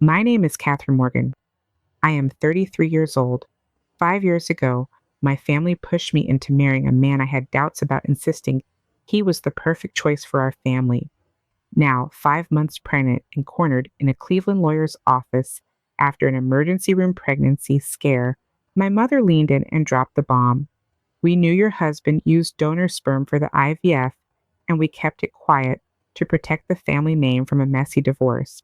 My name is Catherine Morgan. I am 33 years old. 5 years ago, my family pushed me into marrying a man I had doubts about, insisting he was the perfect choice for our family. Now, 5 months pregnant and cornered in a Cleveland lawyer's office after an emergency room pregnancy scare, my mother leaned in and dropped the bomb. We knew your husband used donor sperm for the IVF, and we kept it quiet to protect the family name from a messy divorce.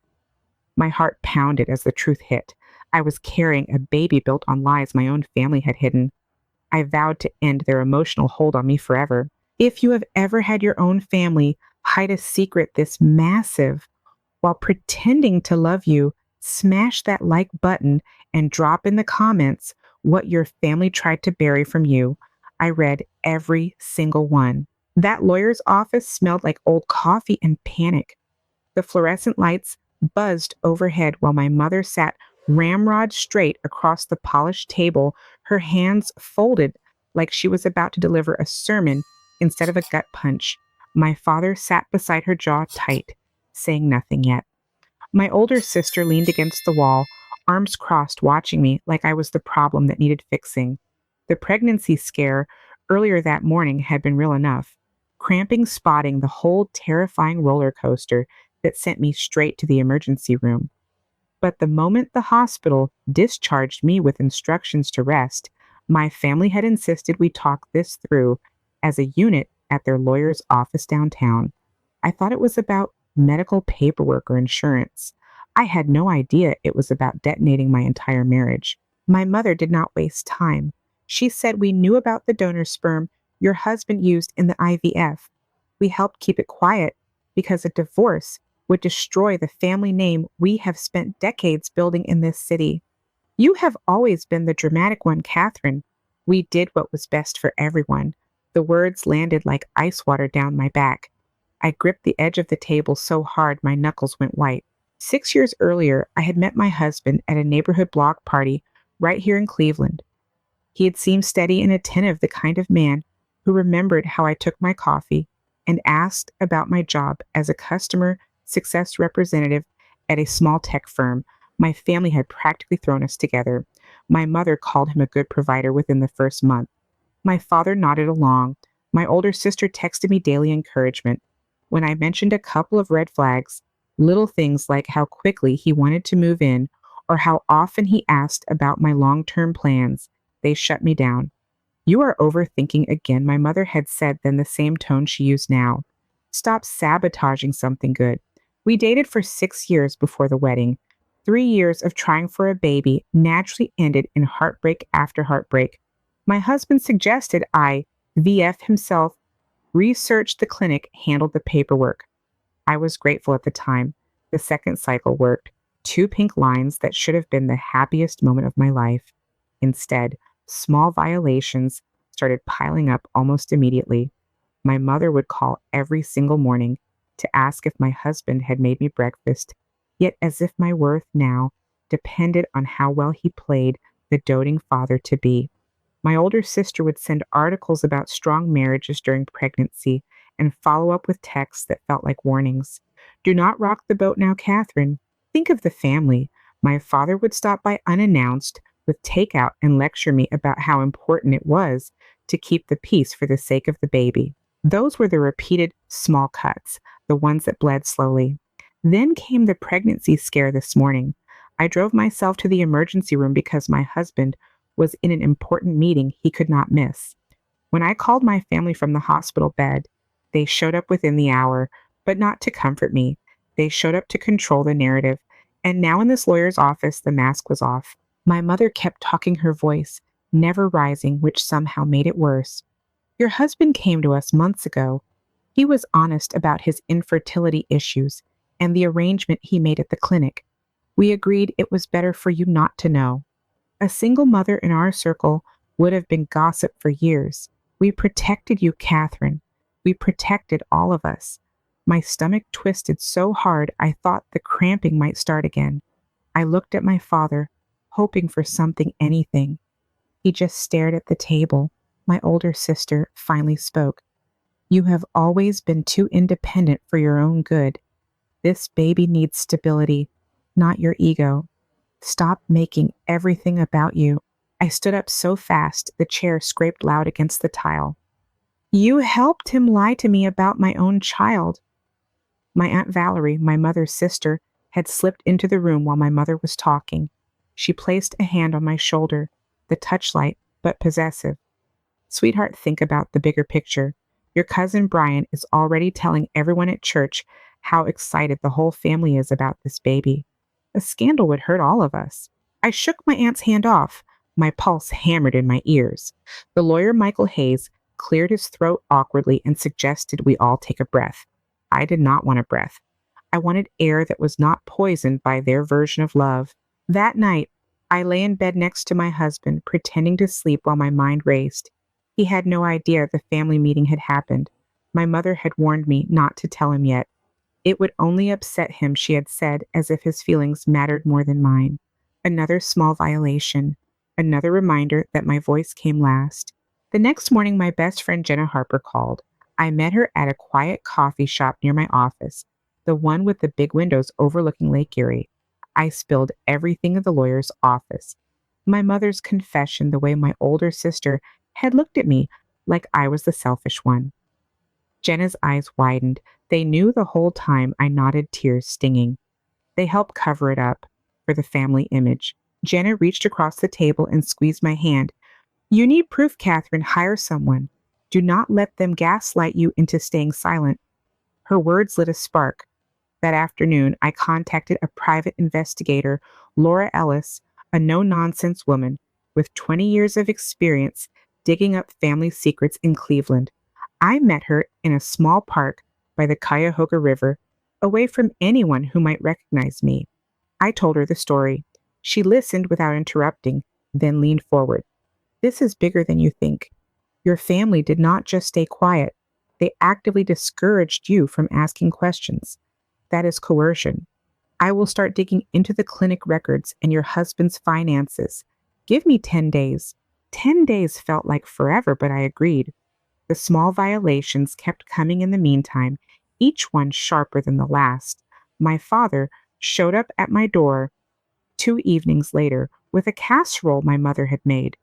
My heart pounded as the truth hit. I was carrying a baby built on lies my own family had hidden. I vowed to end their emotional hold on me forever. If you have ever had your own family hide a secret this massive while pretending to love you, smash that like button and drop in the comments what your family tried to bury from you. I read every single one. That lawyer's office smelled like old coffee and panic. The fluorescent lights buzzed overhead while my mother sat ramrod straight across the polished table, her hands folded like she was about to deliver a sermon instead of a gut punch. My father sat beside her, jaw tight, saying nothing yet. My older sister leaned against the wall, arms crossed, watching me like I was the problem that needed fixing. The pregnancy scare earlier that morning had been real enough. Cramping, spotting the whole terrifying roller coaster that sent me straight to the emergency room. But the moment the hospital discharged me with instructions to rest, my family had insisted we talk this through as a unit at their lawyer's office downtown. I thought it was about medical paperwork or insurance. I had no idea it was about detonating my entire marriage. My mother did not waste time. She said we knew about the donor sperm your husband used in the IVF. We helped keep it quiet because a divorce would destroy the family name we have spent decades building in this city. You have always been the dramatic one, Catherine. We did what was best for everyone. The words landed like ice water down my back. I gripped the edge of the table so hard my knuckles went white. 6 years earlier, I had met my husband at a neighborhood block party right here in Cleveland. He had seemed steady and attentive, the kind of man who remembered how I took my coffee and asked about my job as a customer success representative at a small tech firm. My family had practically thrown us together. My mother called him a good provider within the first month. My father nodded along. My older sister texted me daily encouragement. When I mentioned a couple of red flags, little things like how quickly he wanted to move in or how often he asked about my long-term plans, they shut me down. You are overthinking again, my mother had said, then the same tone she used now. Stop sabotaging something good. We dated for 6 years before the wedding. 3 years of trying for a baby naturally ended in heartbreak after heartbreak. My husband suggested I, VF himself, research the clinic, handled the paperwork. I was grateful at the time. The second cycle worked. 2 pink lines that should have been the happiest moment of my life. Instead, small violations started piling up almost immediately. My mother would call every single morning to ask if my husband had made me breakfast, yet as if my worth now depended on how well he played the doting father-to-be. My older sister would send articles about strong marriages during pregnancy and follow up with texts that felt like warnings. Do not rock the boat now, Catherine. Think of the family. My father would stop by unannounced with takeout and lecture me about how important it was to keep the peace for the sake of the baby. Those were the repeated small cuts, the ones that bled slowly. Then came the pregnancy scare this morning. I drove myself to the emergency room because my husband was in an important meeting he could not miss. When I called my family from the hospital bed, they showed up within the hour, but not to comfort me. They showed up to control the narrative. And now in this lawyer's office, the mask was off. My mother kept talking, her voice never rising, which somehow made it worse. Your husband came to us months ago. He was honest about his infertility issues and the arrangement he made at the clinic. We agreed it was better for you not to know. A single mother in our circle would have been gossip for years. We protected you, Catherine. We protected all of us. My stomach twisted so hard I thought the cramping might start again. I looked at my father, hoping for something, anything. He just stared at the table. My older sister finally spoke. You have always been too independent for your own good. This baby needs stability. not your ego. Stop making everything about you. I stood up so fast the chair scraped loud against the tile. You helped him lie to me about my own child. My Aunt Valerie, my mother's sister, had slipped into the room while my mother was talking. She placed a hand on my shoulder, the touch light, but possessive. Sweetheart, think about the bigger picture. Your cousin Brian is already telling everyone at church how excited the whole family is about this baby. A scandal would hurt all of us. I shook my aunt's hand off. My pulse hammered in my ears. The lawyer, Michael Hayes, cleared his throat awkwardly and suggested we all take a breath. I did not want a breath. I wanted air that was not poisoned by their version of love. That night, I lay in bed next to my husband, pretending to sleep while my mind raced. He had no idea the family meeting had happened. My mother had warned me not to tell him yet. It would only upset him, she had said, as if his feelings mattered more than mine. Another small violation. Another reminder that my voice came last. The next morning, my best friend Jenna Harper called. I met her at a quiet coffee shop near my office, the one with the big windows overlooking Lake Erie. I spilled everything in the lawyer's office. My mother's confession, the way my older sister had looked at me like I was the selfish one. Jenna's eyes widened. They knew the whole time I nodded, tears stinging. They helped cover it up for the family image. Jenna reached across the table and squeezed my hand. You need proof, Catherine. Hire someone. Do not let them gaslight you into staying silent. Her words lit a spark. That afternoon, I contacted a private investigator, Laura Ellis, a no-nonsense woman with 20 years of experience digging up family secrets in Cleveland. I met her in a small park by the Cuyahoga River, away from anyone who might recognize me. I told her the story. She listened without interrupting, then leaned forward. This is bigger than you think. Your family did not just stay quiet. They actively discouraged you from asking questions. That is coercion. I will start digging into the clinic records and your husband's finances. Give me 10 days. 10 days felt like forever, but I agreed. The small violations kept coming in the meantime, each one sharper than the last. My father showed up at my door 2 evenings later with a casserole my mother had made.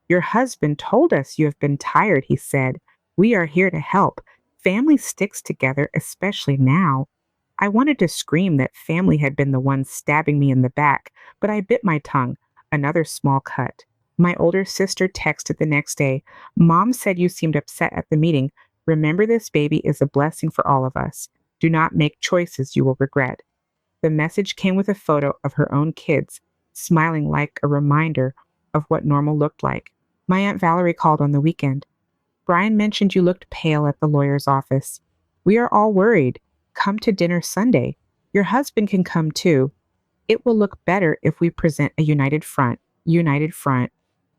Your husband told us you have been tired, he said. We are here to help. Family sticks together, especially now. I wanted to scream that family had been the ones stabbing me in the back, but I bit my tongue. Another small cut. My older sister texted the next day. Mom said you seemed upset at the meeting. Remember, this baby is a blessing for all of us. Do not make choices you will regret. The message came with a photo of her own kids, smiling like a reminder of what normal looked like. My Aunt Valerie called on the weekend. Brian mentioned you looked pale at the lawyer's office. We are all worried. Come to dinner Sunday. Your husband can come too. It will look better if we present a united front. United front.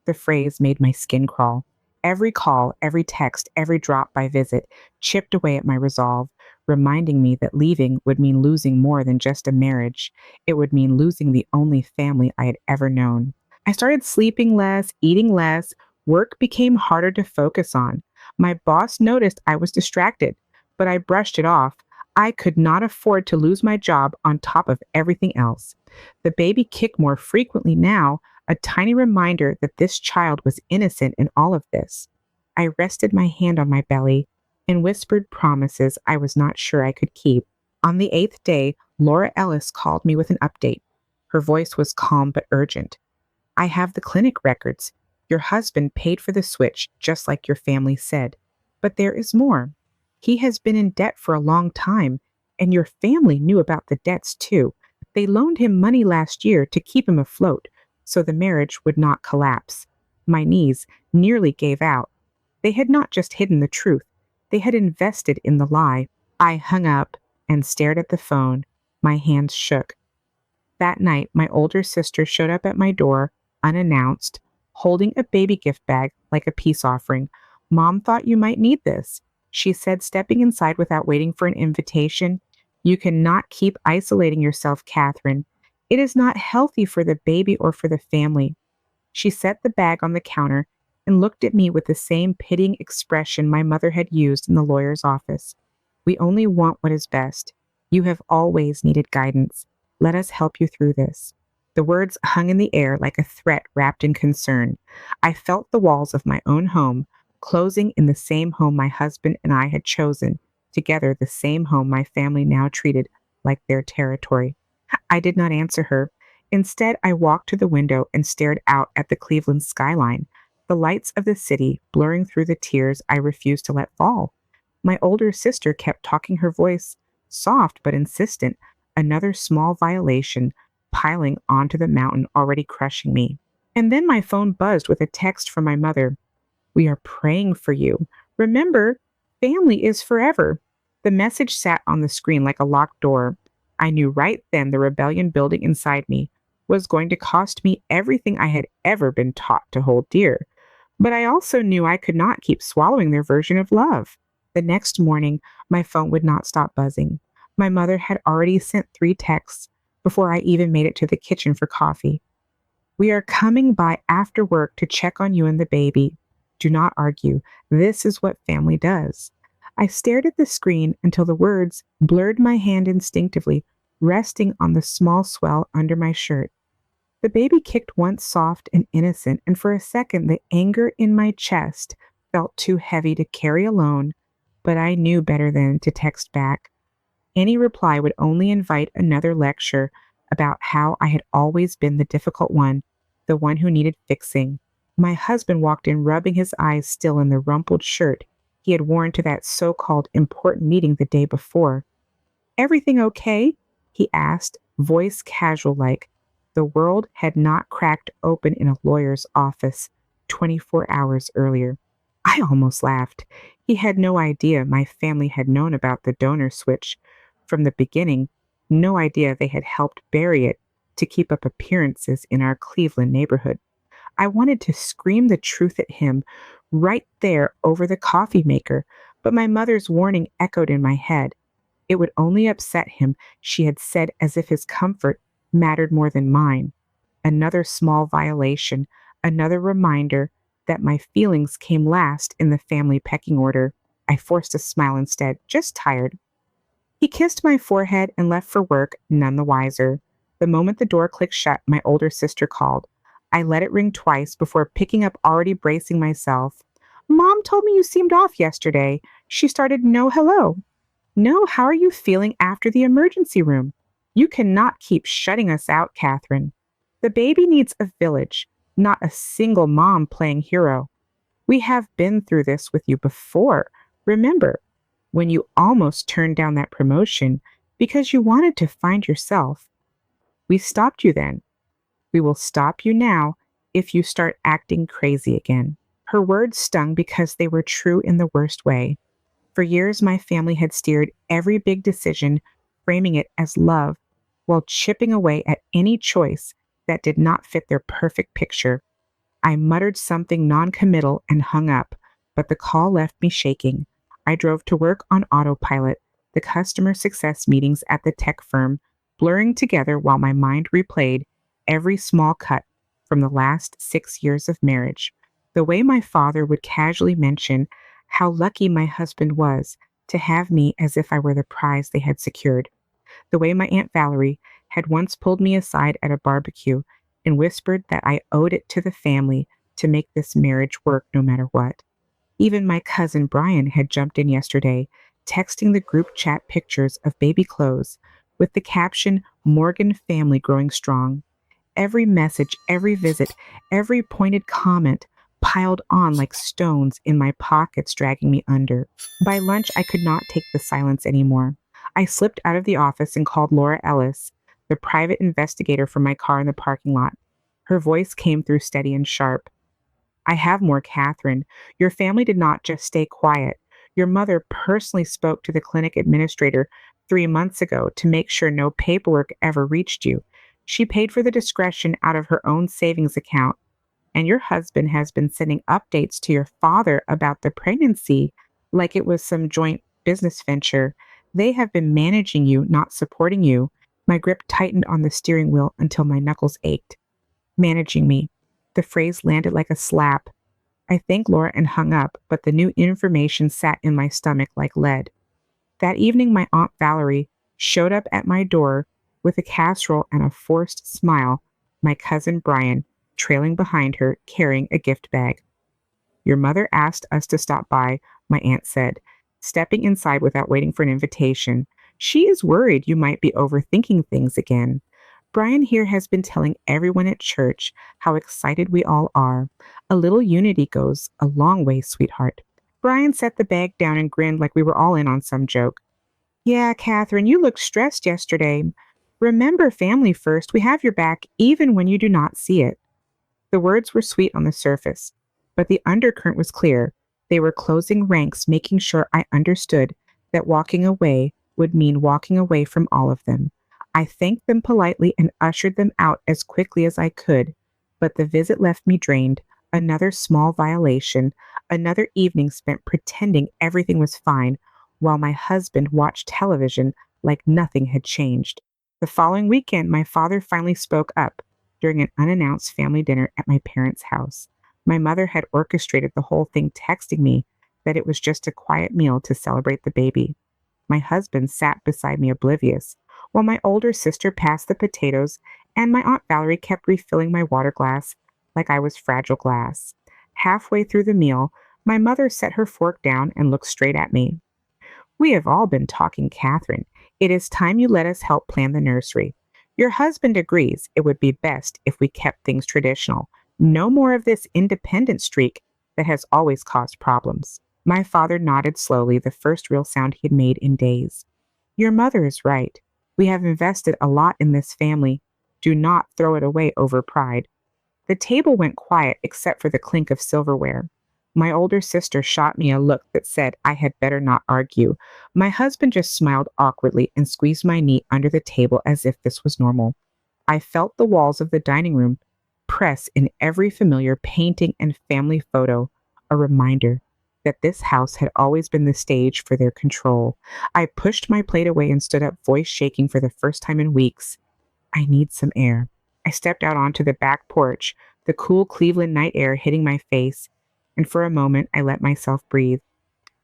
The phrase made my skin crawl. Every call, every text, every drop by visit chipped away at my resolve, reminding me that leaving would mean losing more than just a marriage. It would mean losing the only family I had ever known. I started sleeping less, eating less. Work became harder to focus on. My boss noticed I was distracted, but I brushed it off. I could not afford to lose my job on top of everything else. The baby kicked more frequently now, a tiny reminder that this child was innocent in all of this. I rested my hand on my belly and whispered promises I was not sure I could keep. On the 8th day, Laura Ellis called me with an update. Her voice was calm but urgent. I have the clinic records. Your husband paid for the switch, just like your family said. But there is more. He has been in debt for a long time, and your family knew about the debts too. They loaned him money last year to keep him afloat, so the marriage would not collapse. My knees nearly gave out. They had not just hidden the truth, they had invested in the lie. I hung up and stared at the phone. My hands shook. That night, my older sister showed up at my door, unannounced, holding a baby gift bag like a peace offering. Mom thought you might need this, she said, stepping inside without waiting for an invitation. You cannot keep isolating yourself, Catherine. It is not healthy for the baby or for the family. She set the bag on the counter and looked at me with the same pitying expression my mother had used in the lawyer's office. We only want what is best. You have always needed guidance. Let us help you through this." The words hung in the air like a threat wrapped in concern. I felt the walls of my own home closing in, the same home my husband and I had chosen, together the same home my family now treated like their territory. I did not answer her. Instead, I walked to the window and stared out at the Cleveland skyline, the lights of the city blurring through the tears I refused to let fall. My older sister kept talking, her voice soft but insistent, another small violation piling onto the mountain already crushing me. And then my phone buzzed with a text from my mother. "We are praying for you. Remember, family is forever." The message sat on the screen like a locked door. I knew right then the rebellion building inside me was going to cost me everything I had ever been taught to hold dear. But I also knew I could not keep swallowing their version of love. The next morning, my phone would not stop buzzing. My mother had already sent 3 texts before I even made it to the kitchen for coffee. "We are coming by after work to check on you and the baby. Do not argue. This is what family does." I stared at the screen until the words blurred my hand instinctively, resting on the small swell under my shirt. The baby kicked once soft and innocent, and for a second the anger in my chest felt too heavy to carry alone, but I knew better than to text back. Any reply would only invite another lecture about how I had always been the difficult one, the one who needed fixing. My husband walked in, rubbing his eyes still in the rumpled shirt he had worn to that so-called important meeting the day before. "Everything okay?" he asked, voice casual like. The world had not cracked open in a lawyer's office 24 hours earlier. I almost laughed. He had no idea my family had known about the donor switch from the beginning, no idea they had helped bury it to keep up appearances in our Cleveland neighborhood. I wanted to scream the truth at him right there over the coffee maker, but my mother's warning echoed in my head. It would only upset him, she had said, as if his comfort mattered more than mine. Another small violation, another reminder that my feelings came last in the family pecking order. I forced a smile instead, just tired. He kissed my forehead and left for work, none the wiser. The moment the door clicked shut, my older sister called. I let it ring twice before picking up, already bracing myself. "Mom told me you seemed off yesterday." She started, "No, hello." "No, how are you feeling after the emergency room? You cannot keep shutting us out, Catherine. The baby needs a village, not a single mom playing hero. We have been through this with you before. Remember, when you almost turned down that promotion because you wanted to find yourself. We stopped you then. We will stop you now if you start acting crazy again." Her words stung because they were true in the worst way. For years, my family had steered every big decision, framing it as love, while chipping away at any choice that did not fit their perfect picture. I muttered something noncommittal and hung up, but the call left me shaking. I drove to work on autopilot, the customer success meetings at the tech firm blurring together while my mind replayed every small cut from the last 6 years of marriage. The way my father would casually mention how lucky my husband was to have me as if I were the prize they had secured. The way my Aunt Valerie had once pulled me aside at a barbecue and whispered that I owed it to the family to make this marriage work no matter what. Even my cousin Brian had jumped in yesterday, texting the group chat pictures of baby clothes with the caption, "Morgan family growing strong." Every message, every visit, every pointed comment piled on like stones in my pockets, dragging me under. By lunch, I could not take the silence anymore. I slipped out of the office and called Laura Ellis, the private investigator, from my car in the parking lot. Her voice came through steady and sharp. "I have more, Catherine. Your family did not just stay quiet. Your mother personally spoke to the clinic administrator 3 months ago to make sure no paperwork ever reached you. She paid for the discretion out of her own savings account. And your husband has been sending updates to your father about the pregnancy like it was some joint business venture. They have been managing you, not supporting you." My grip tightened on the steering wheel until my knuckles ached. Managing me. The phrase landed like a slap. I thanked Laura and hung up, but the new information sat in my stomach like lead. That evening, my Aunt Valerie showed up at my door with a casserole and a forced smile, my cousin Brian trailing behind her carrying a gift bag. Your mother asked us to stop by, my aunt said, stepping inside without waiting for an invitation. She is worried you might be overthinking things again. Brian here has been telling everyone at church how excited we all are. A little unity goes a long way, sweetheart. Brian set the bag down and grinned like we were all in on some joke. Yeah, Catherine, you looked stressed yesterday. Remember family first. We have your back even when you do not see it. The words were sweet on the surface, but the undercurrent was clear. They were closing ranks, making sure I understood that walking away would mean walking away from all of them. I thanked them politely and ushered them out as quickly as I could, but the visit left me drained. Another small violation, another evening spent pretending everything was fine while my husband watched television like nothing had changed. The following weekend, my father finally spoke up during an unannounced family dinner at my parents' house. My mother had orchestrated the whole thing, texting me that it was just a quiet meal to celebrate the baby. My husband sat beside me oblivious, while my older sister passed the potatoes and my Aunt Valerie kept refilling my water glass like I was fragile glass. Halfway through the meal, my mother set her fork down and looked straight at me. We have all been talking, Catherine. It is time you let us help plan the nursery. Your husband agrees it would be best if we kept things traditional. No more of this independent streak that has always caused problems. My father nodded slowly, the first real sound he had made in days. Your mother is right. We have invested a lot in this family. Do not throw it away over pride. The table went quiet except for the clink of silverware. My older sister shot me a look that said I had better not argue. My husband just smiled awkwardly and squeezed my knee under the table as if this was normal. I felt the walls of the dining room press in every familiar painting and family photo, a reminder that this house had always been the stage for their control. I pushed my plate away and stood up, voice shaking for the first time in weeks. I need some air. I stepped out onto the back porch, the cool Cleveland night air hitting my face, and for a moment I let myself breathe.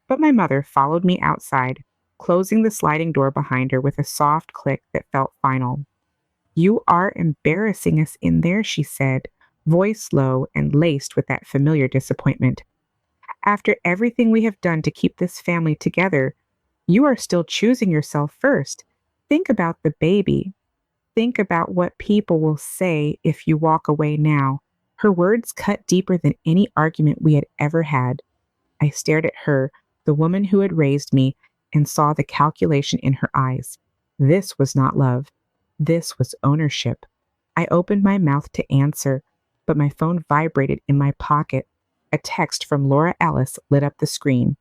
But my mother followed me outside, closing the sliding door behind her with a soft click that felt final. You are embarrassing us in there, she said, voice low and laced with that familiar disappointment. After everything we have done to keep this family together, you are still choosing yourself first. Think about the baby. Think about what people will say if you walk away now. Her words cut deeper than any argument we had ever had. I stared at her, the woman who had raised me, and saw the calculation in her eyes. This was not love. This was ownership. I opened my mouth to answer, but my phone vibrated in my pocket. A text from Laura Ellis lit up the screen.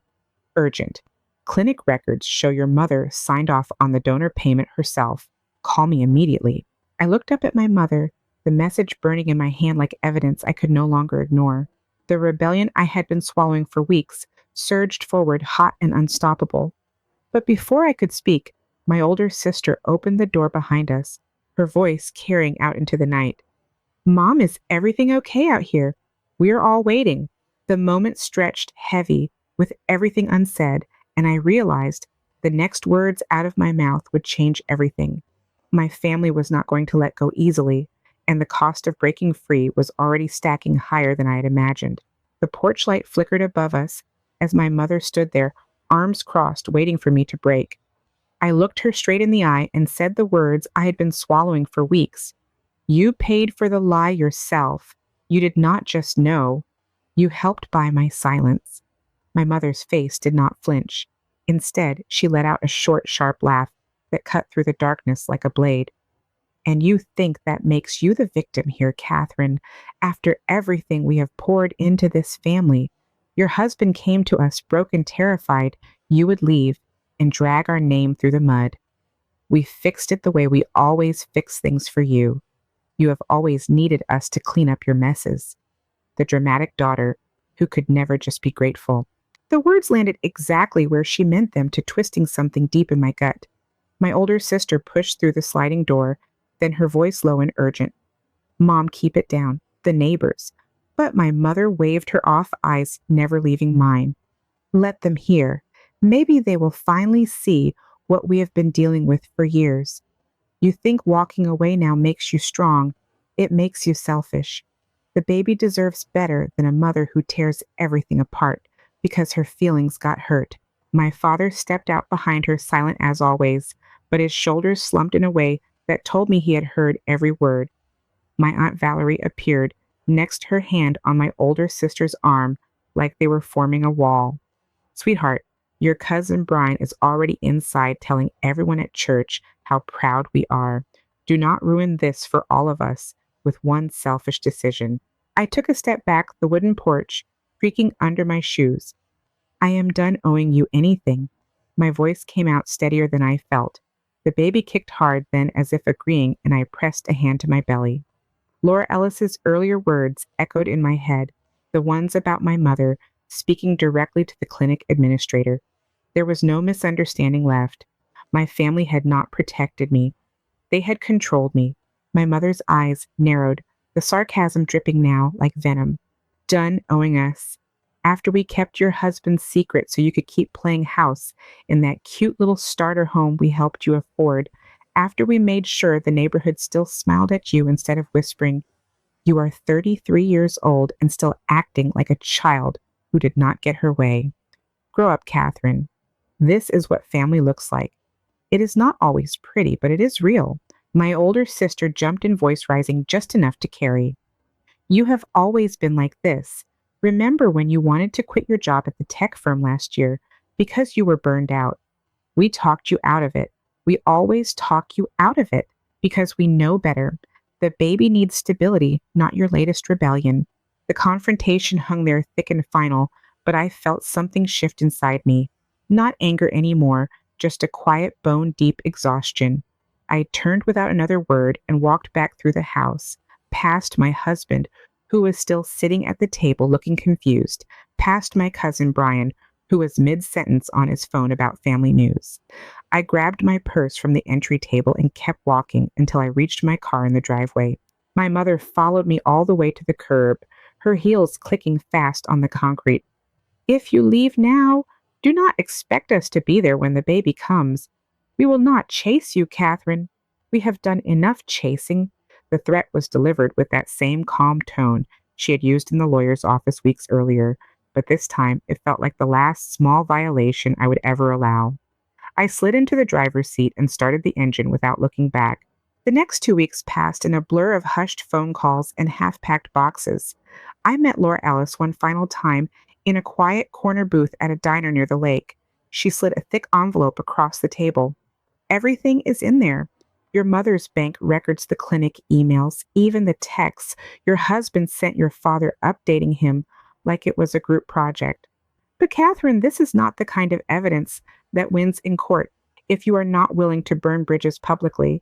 Urgent. Clinic records show your mother signed off on the donor payment herself. Call me immediately. I looked up at my mother, the message burning in my hand like evidence I could no longer ignore. The rebellion I had been swallowing for weeks surged forward hot and unstoppable. But before I could speak, my older sister opened the door behind us, her voice carrying out into the night. Mom, is everything okay out here? We're all waiting. The moment stretched heavy with everything unsaid, and I realized the next words out of my mouth would change everything. My family was not going to let go easily, and the cost of breaking free was already stacking higher than I had imagined. The porch light flickered above us as my mother stood there, arms crossed, waiting for me to break. I looked her straight in the eye and said the words I had been swallowing for weeks. You paid for the lie yourself. You did not just know. You helped buy my silence. My mother's face did not flinch. Instead, she let out a short, sharp laugh that cut through the darkness like a blade. And you think that makes you the victim here, Catherine, after everything we have poured into this family. Your husband came to us broken, terrified you would leave and drag our name through the mud. We fixed it the way we always fix things for you. You have always needed us to clean up your messes. The dramatic daughter who could never just be grateful. The words landed exactly where she meant them, to twisting something deep in my gut. My older sister pushed through the sliding door, then her voice low and urgent. Mom, keep it down. The neighbors. But my mother waved her off, eyes never leaving mine. Let them hear. Maybe they will finally see what we have been dealing with for years. You think walking away now makes you strong. It makes you selfish. The baby deserves better than a mother who tears everything apart because her feelings got hurt. My father stepped out behind her, silent as always, but his shoulders slumped in a way that told me he had heard every word. My Aunt Valerie appeared, next her hand on my older sister's arm, like they were forming a wall. Sweetheart, your cousin Brian is already inside telling everyone at church how proud we are. Do not ruin this for all of us with one selfish decision. I took a step back the wooden porch, creaking under my shoes. I am done owing you anything. My voice came out steadier than I felt. The baby kicked hard, then, as if agreeing, and I pressed a hand to my belly. Laura Ellis's earlier words echoed in my head, the ones about my mother, speaking directly to the clinic administrator. There was no misunderstanding left. My family had not protected me. They had controlled me. My mother's eyes narrowed, the sarcasm dripping now like venom. Done owing us. After we kept your husband's secret so you could keep playing house in that cute little starter home we helped you afford. After we made sure the neighborhood still smiled at you instead of whispering, you are 33 years old and still acting like a child who did not get her way. Grow up, Catherine. This is what family looks like. It is not always pretty, but it is real. My older sister jumped in, voice rising just enough to carry. You have always been like this. Remember when you wanted to quit your job at the tech firm last year because you were burned out? We talked you out of it. We always talk you out of it because we know better. The baby needs stability, not your latest rebellion. The confrontation hung there thick and final, but I felt something shift inside me. Not anger anymore, just a quiet, bone-deep exhaustion. I turned without another word and walked back through the house, past my husband, who was still sitting at the table looking confused, past my cousin Brian, who was mid-sentence on his phone about family news. I grabbed my purse from the entry table and kept walking until I reached my car in the driveway. My mother followed me all the way to the curb, her heels clicking fast on the concrete. If you leave now, do not expect us to be there when the baby comes. We will not chase you, Catherine. We have done enough chasing. The threat was delivered with that same calm tone she had used in the lawyer's office weeks earlier, but this time it felt like the last small violation I would ever allow. I slid into the driver's seat and started the engine without looking back. The next 2 weeks passed in a blur of hushed phone calls and half-packed boxes. I met Laura Ellis one final time in a quiet corner booth at a diner near the lake. She slid a thick envelope across the table. Everything is in there. Your mother's bank records, the clinic emails, even the texts your husband sent your father updating him like it was a group project. But Catherine, this is not the kind of evidence that wins in court if you are not willing to burn bridges publicly.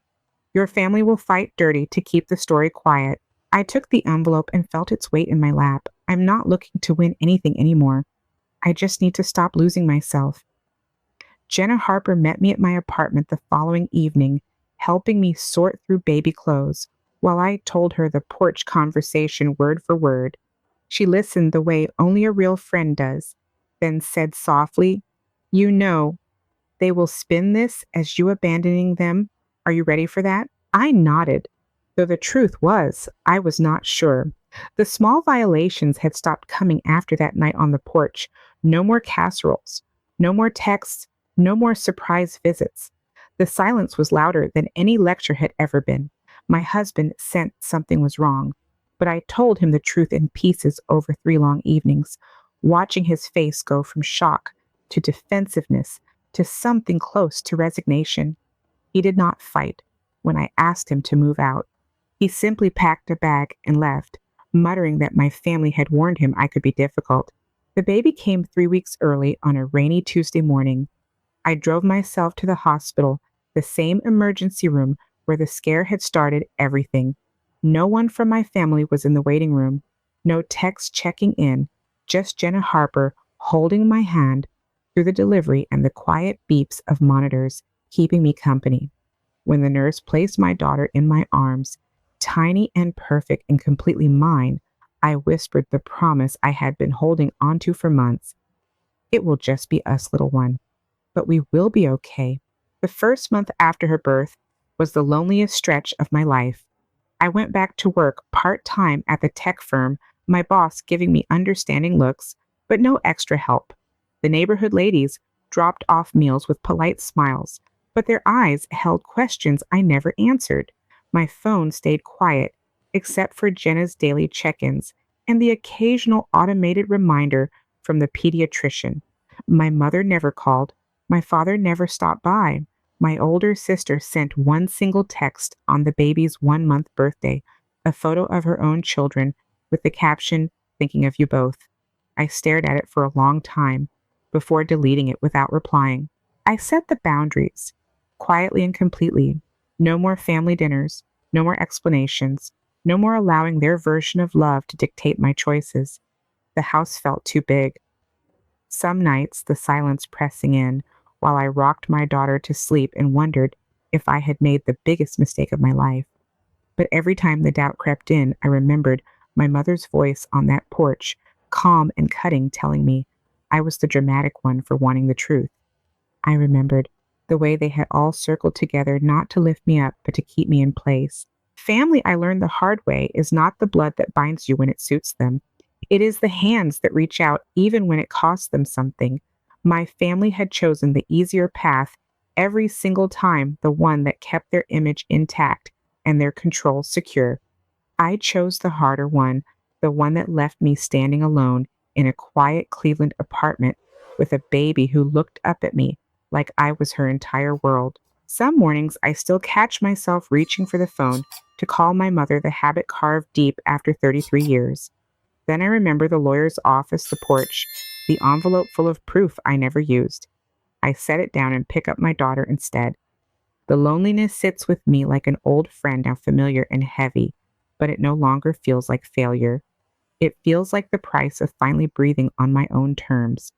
Your family will fight dirty to keep the story quiet. I took the envelope and felt its weight in my lap. I'm not looking to win anything anymore. I just need to stop losing myself. Jenna Harper met me at my apartment the following evening, helping me sort through baby clothes, while I told her the porch conversation word for word. She listened the way only a real friend does, then said softly, You know, they will spin this as you abandoning them. Are you ready for that? I nodded, though the truth was, I was not sure. The small violations had stopped coming after that night on the porch. No more casseroles, no more texts, no more surprise visits. The silence was louder than any lecture had ever been. My husband sensed something was wrong, but I told him the truth in pieces over 3 long evenings, watching his face go from shock to defensiveness to something close to resignation. He did not fight when I asked him to move out. He simply packed a bag and left, muttering that my family had warned him I could be difficult. The baby came 3 weeks early on a rainy Tuesday morning. I drove myself to the hospital, the same emergency room where the scare had started everything. No one from my family was in the waiting room. No text checking in, just Jenna Harper holding my hand through the delivery and the quiet beeps of monitors keeping me company. When the nurse placed my daughter in my arms, tiny and perfect and completely mine, I whispered the promise I had been holding onto for months. It will just be us, little one. But we will be okay. The first month after her birth was the loneliest stretch of my life. I went back to work part-time at the tech firm, my boss giving me understanding looks, but no extra help. The neighborhood ladies dropped off meals with polite smiles, but their eyes held questions I never answered. My phone stayed quiet, except for Jenna's daily check-ins and the occasional automated reminder from the pediatrician. My mother never called. My father never stopped by. My older sister sent one single text on the baby's 1 month birthday, a photo of her own children with the caption, "Thinking of you both." I stared at it for a long time before deleting it without replying. I set the boundaries, quietly and completely. No more family dinners, no more explanations, no more allowing their version of love to dictate my choices. The house felt too big. Some nights, the silence pressing in, while I rocked my daughter to sleep and wondered if I had made the biggest mistake of my life. But every time the doubt crept in, I remembered my mother's voice on that porch, calm and cutting, telling me I was the dramatic one for wanting the truth. I remembered the way they had all circled together not to lift me up, but to keep me in place. Family, I learned the hard way, is not the blood that binds you when it suits them. It is the hands that reach out even when it costs them something. My family had chosen the easier path every single time, the one that kept their image intact and their control secure. I chose the harder one, the one that left me standing alone in a quiet Cleveland apartment with a baby who looked up at me like I was her entire world. Some mornings I still catch myself reaching for the phone to call my mother, the habit carved deep after 33 years. Then I remember the lawyer's office, the porch, the envelope full of proof I never used. I set it down and pick up my daughter instead. The loneliness sits with me like an old friend, now familiar and heavy, but it no longer feels like failure. It feels like the price of finally breathing on my own terms.